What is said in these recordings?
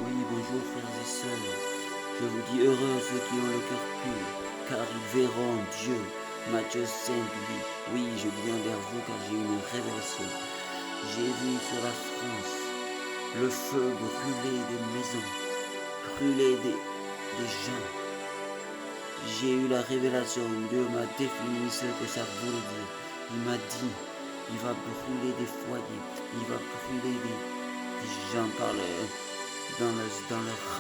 Oui, bonjour frères et sœurs. Je vous dis heureux ceux qui ont le cœur pur, car ils verront Dieu. Matthieu 5, 8. Oui, je viens vers vous car j'ai une révélation. J'ai vu sur la France le feu brûler des maisons, brûler des gens. J'ai eu la révélation, Dieu m'a défini ce que ça voulait dire. Il m'a dit, il va brûler des foyers, il va brûler des gens dans leur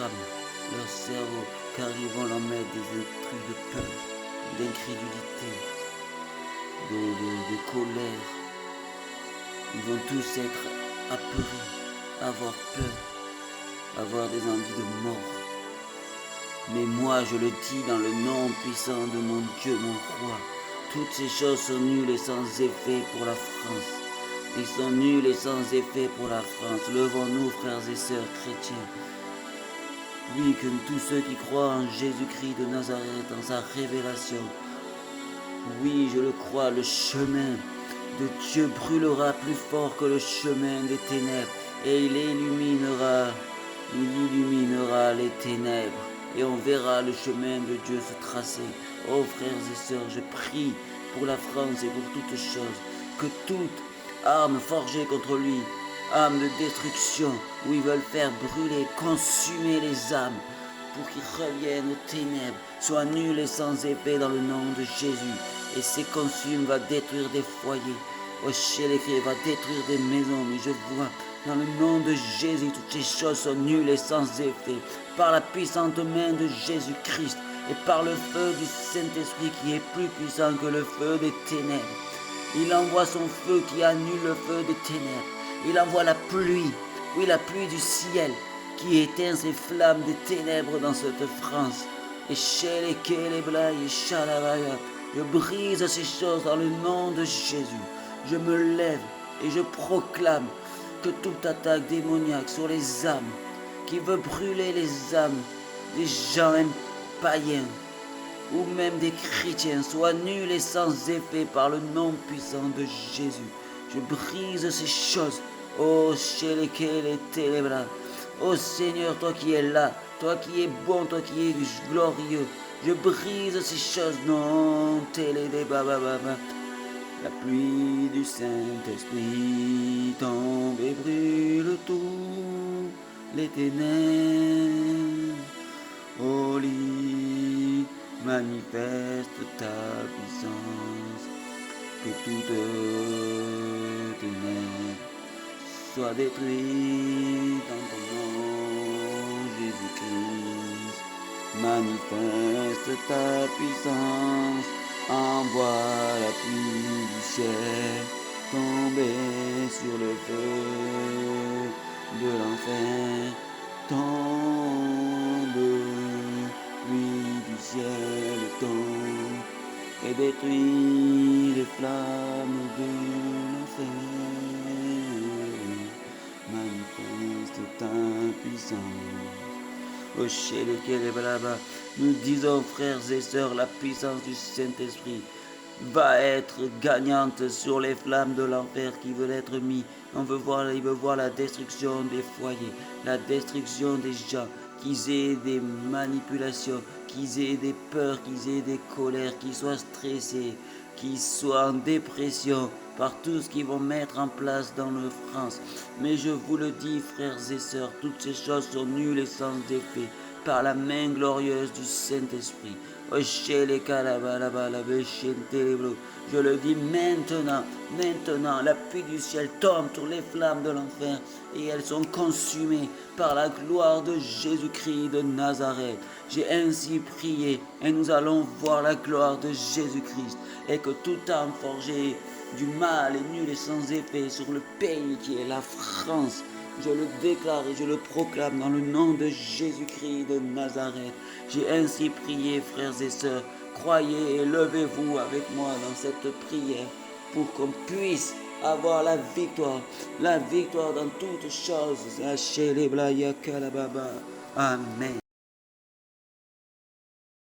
âme, leur cerveau, car ils vont leur mettre des trucs de peur, d'incrédulité, de colère. Ils vont tous être apeurés, avoir peur, avoir des envies de mort. Mais moi, je le dis dans le nom puissant de mon Dieu, mon roi, toutes ces choses sont nulles et sans effet pour la France. Ils sont nuls et sans effet pour la France. Levons-nous, frères et sœurs chrétiens. Oui, que tous ceux qui croient en Jésus-Christ de Nazareth, en sa révélation, oui, je le crois, le chemin de Dieu brûlera plus fort que le chemin des ténèbres, et il illuminera les ténèbres, et on verra le chemin de Dieu se tracer. Oh frères et sœurs, je prie pour la France et pour toutes choses, que toute arme forgée contre lui, arme de destruction, où ils veulent faire brûler, consumer les âmes, pour qu'ils reviennent aux ténèbres, soit nul et sans effet dans le nom de Jésus. Et ces consumes va détruire des foyers. Oh, chez les va détruire des maisons. Mais je vois, dans le nom de Jésus, toutes ces choses sont nulles et sans effet. Par la puissante main de Jésus-Christ et par le feu du Saint-Esprit qui est plus puissant que le feu des ténèbres. Il envoie son feu qui annule le feu des ténèbres. Il envoie la pluie, oui, la pluie du ciel, qui éteint ces flammes des ténèbres dans cette France. Et chez les je brise ces choses dans le nom de Jésus. Je me lève et je proclame que toute attaque démoniaque sur les âmes, qui veut brûler les âmes des gens païens, ou même des chrétiens, soit nulle et sans effet par le nom puissant de Jésus. Je brise ces choses. Oh, oh Seigneur, toi qui es là, toi qui es bon, toi qui es glorieux, je brise ces choses. Non, la pluie du Saint-Esprit tombe et brûle tout les ténèbres. Oh, manifeste ta puissance, que toute ténèbres soit détruite dans ton nom, Jésus-Christ. Manifeste ta puissance, envoie la pluie du ciel, tomber sur le feu de l'enfer, tombe, pluie du ciel tombe, et détruit les flammes de l'enfer. Manifeste ta puissance. Oh, chez lesquels nous disons, frères et sœurs, la puissance du Saint-Esprit va être gagnante sur les flammes de l'enfer qui veulent être mis. Il veut voir la destruction des foyers, la destruction des gens, qu'ils aient des manipulations, qu'ils aient des peurs, qu'ils aient des colères, qu'ils soient stressés, qu'ils soient en dépression par tout ce qu'ils vont mettre en place dans leur France. Mais je vous le dis, frères et sœurs, toutes ces choses sont nulles et sans effet par la main glorieuse du Saint-Esprit. Je le dis maintenant, la pluie du ciel tombe sur les flammes de l'enfer et elles sont consumées par la gloire de Jésus-Christ de Nazareth. J'ai ainsi prié et nous allons voir la gloire de Jésus-Christ et que toute âme forgée du mal est nulle et sans effet sur le pays qui est la France. Je le déclare et je le proclame dans le nom de Jésus-Christ de Nazareth. J'ai ainsi prié, frères et sœurs. Croyez et levez-vous avec moi dans cette prière pour qu'on puisse avoir la victoire dans toutes choses. Amen.